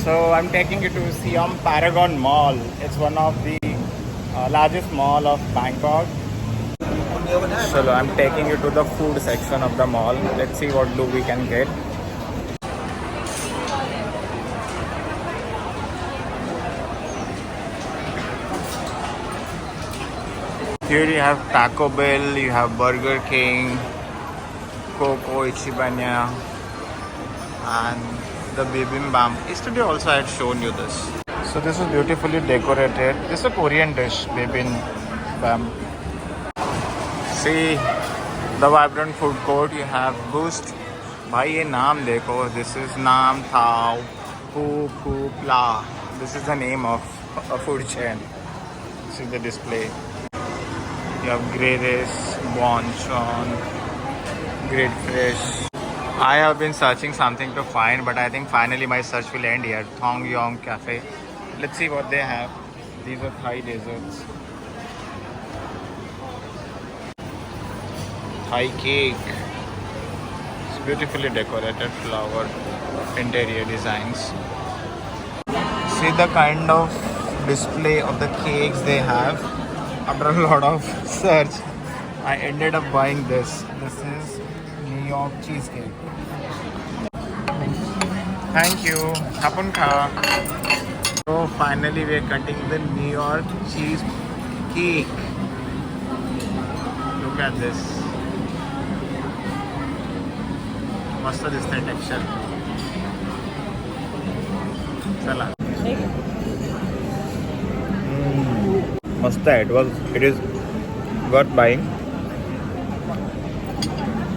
So I'm taking you to Siam Paragon Mall. It's one of the largest mall of Bangkok. So I'm taking you to the food section of the mall. Let's see what do we can get. Here you have Taco Bell, you have Burger King, Coco Ichibanya, and the bibimbap. Yesterday also I had shown you this. So this is beautifully decorated. This is a Korean dish, bibimbap. See the vibrant food court. You have Boost. भाई ये नाम देखो. This is Nam Thao Pu Pu Pla. This is the name of a food chain. This is the display. You have Grey Race, Bonchon, Great Fresh. I have been searching something to find, but I think finally my search will end here. Thong Yong Cafe. Let's see what they have. These are Thai desserts. Thai cake. It's beautifully decorated flower interior designs. See the kind of display of the cakes they have. After a lot of search, I ended up buying this. This is New York cheesecake. Thank you. Hapun kha. So finally we are cutting the New York cheesecake. Look at this. Mast दिसतंय texture. चला. मस्त है. It is worth buying.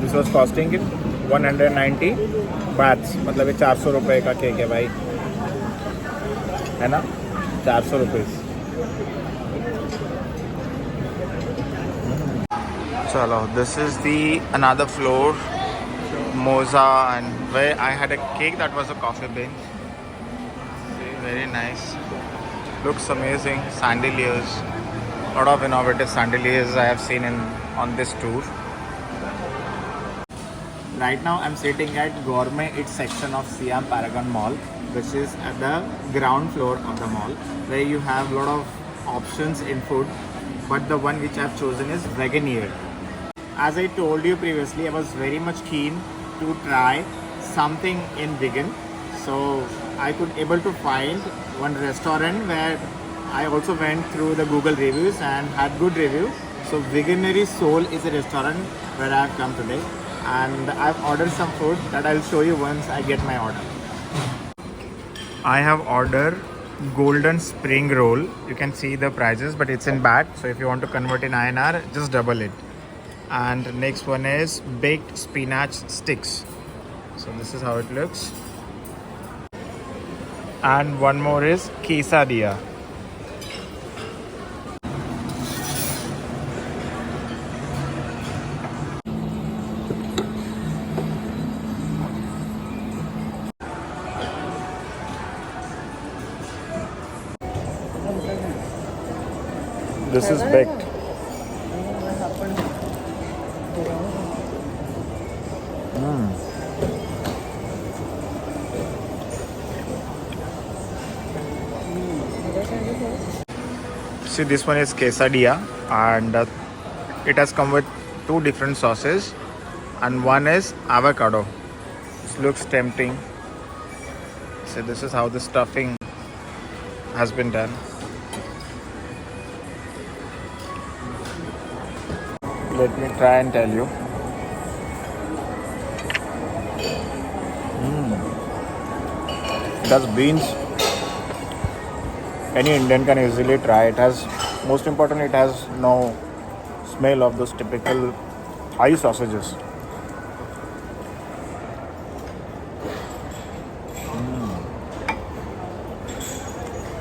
This was costing it 190 bahts. मतलब ये 400 रुपए का cake है भाई, है ना? 400 रुपये. चलो, this is the another floor, Moza, and where I had a cake that was a coffee bean. Very nice. Looks amazing. Chandeliers. A lot of innovative chandeliers I have seen on this tour. Right now I'm sitting at Gourmet Eats section of Siam Paragon Mall, which is at the ground floor of the mall, where you have a lot of options in food, but the one which I've chosen is Veganeer. As I told you previously, I was very much keen to try something in vegan, so I could able to find one restaurant where I also went through the Google reviews and had good review. So Veganery Soul is a restaurant where I have come today, and I've ordered some food that I'll show you once I get my order. I have ordered golden spring roll. You can see the prices, but it's in baht, so if you want to convert in INR, just double it. And next one is baked spinach sticks. So this is how it looks. And one more is quesadilla. This is baked. See, this one is quesadilla, and it has come with two different sauces, and one is avocado. This looks tempting. So this is how the stuffing has been done. Let me try and tell you. It has beans. Any Indian can easily try. It has, most important, it has no smell of those typical Thai sausages.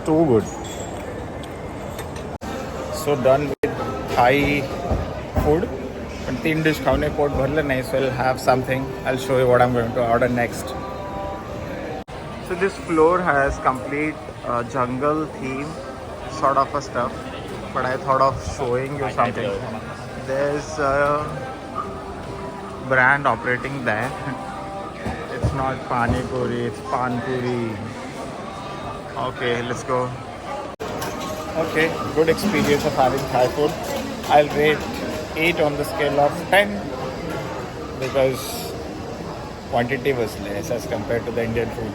Too good. So done with Thai food. And 3 dish खाने pot भरले नहीं, so I'll have something. I'll show you what I'm going to order next. So this floor has complete jungle theme sort of a stuff, but I thought of showing you something. There's a brand operating there. It's not Pani Puri, it's Pan Puri. Okay, let's go. Okay, good experience of having Thai food. I'll rate 8 on the scale of 10 because quantity was less as compared to the Indian food.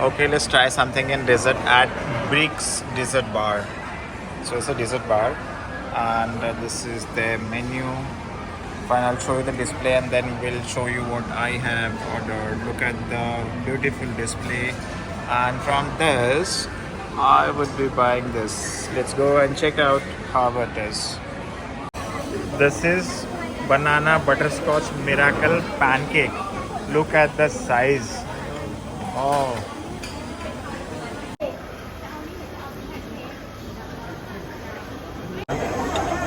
Okay, let's try something in dessert at Bricks Dessert Bar. So it's a dessert bar, and this is the menu. Fine, I'll show you the display and then we'll show you what I have ordered. Look at the beautiful display, and from this I would be buying this. Let's go and check out how it is. This is banana butterscotch miracle pancake. Look at the size. Oh,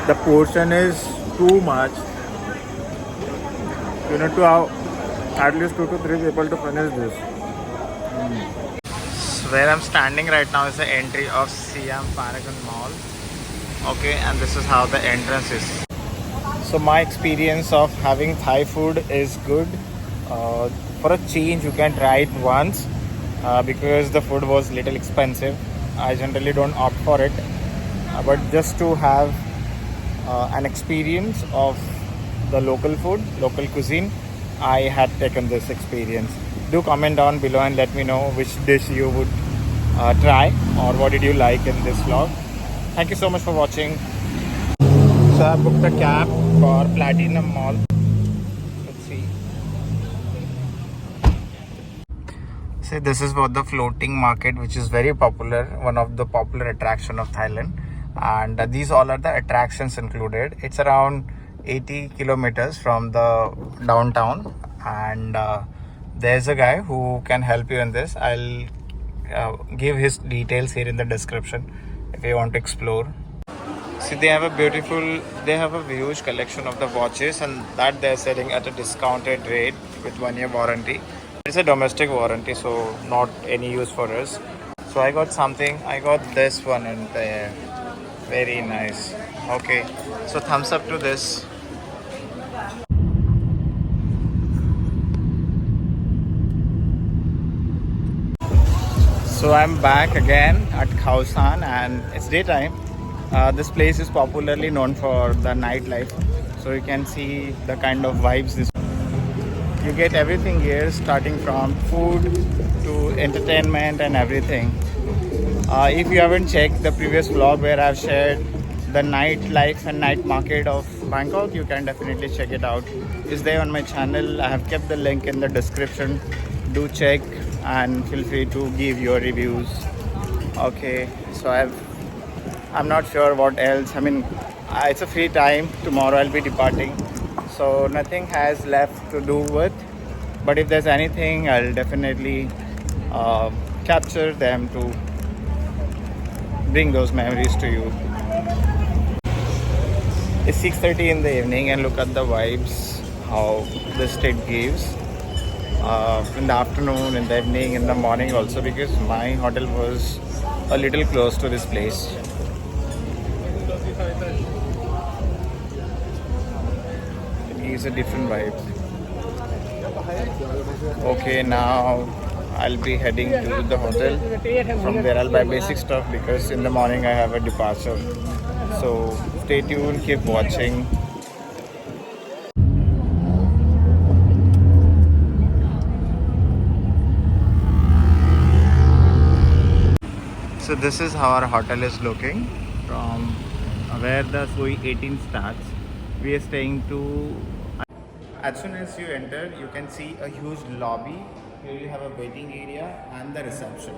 the portion is too much. You need to have at least 2 to 3 people to finish this. So where I'm standing right now is the entry of Siam Paragon Mall. Okay, and this is how the entrance is. So my experience of having Thai food is good. For a change, you can try it once because the food was little expensive. I generally don't opt for it, but just to have an experience of the local food, local cuisine, I had taken this experience. Do comment down below and let me know which dish you would try or what did you like in this vlog. Thank you so much for watching. So I booked a cab for Platinum Mall. Let's see. See, this is what the floating market, which is very popular, one of the popular attraction of Thailand. And these all are the attractions included. It's around 80 kilometers from the downtown, and there's a guy who can help you in this. I'll give his details here in the description if you want to explore. See, they have a huge collection of the watches, and that they're selling at a discounted rate with 1 year warranty. It's a domestic warranty, so not any use for us. So I got this one in there. Very nice. Okay, so thumbs up to this. So I'm back again at Khao San, and it's daytime. This place is popularly known for the nightlife, so you can see the kind of vibes this. You get everything here, starting from food to entertainment and everything. If you haven't checked the previous vlog where I've shared the nightlife and night market of Bangkok, you can definitely check it out. It's there on my channel. I have kept the link in the description. Do check and feel free to give your reviews. Okay, so I'm not sure what else. I mean, it's a free time. Tomorrow I'll be departing, so nothing has left to do with. But if there's anything, I'll definitely capture them to bring those memories to you. It's 6:30 in the evening, and look at the vibes how the state gives. In the afternoon, in the evening, in the morning also, because my hotel was a little close to this place. It gives a different vibe. Okay, now I'll be heading to the hotel. From there I'll buy basic stuff because in the morning I have a departure. So stay tuned, keep watching. So this is how our hotel is looking from where the Sui 18 starts. We are staying to. As soon as you enter, you can see a huge lobby. Here you have a waiting area and the reception.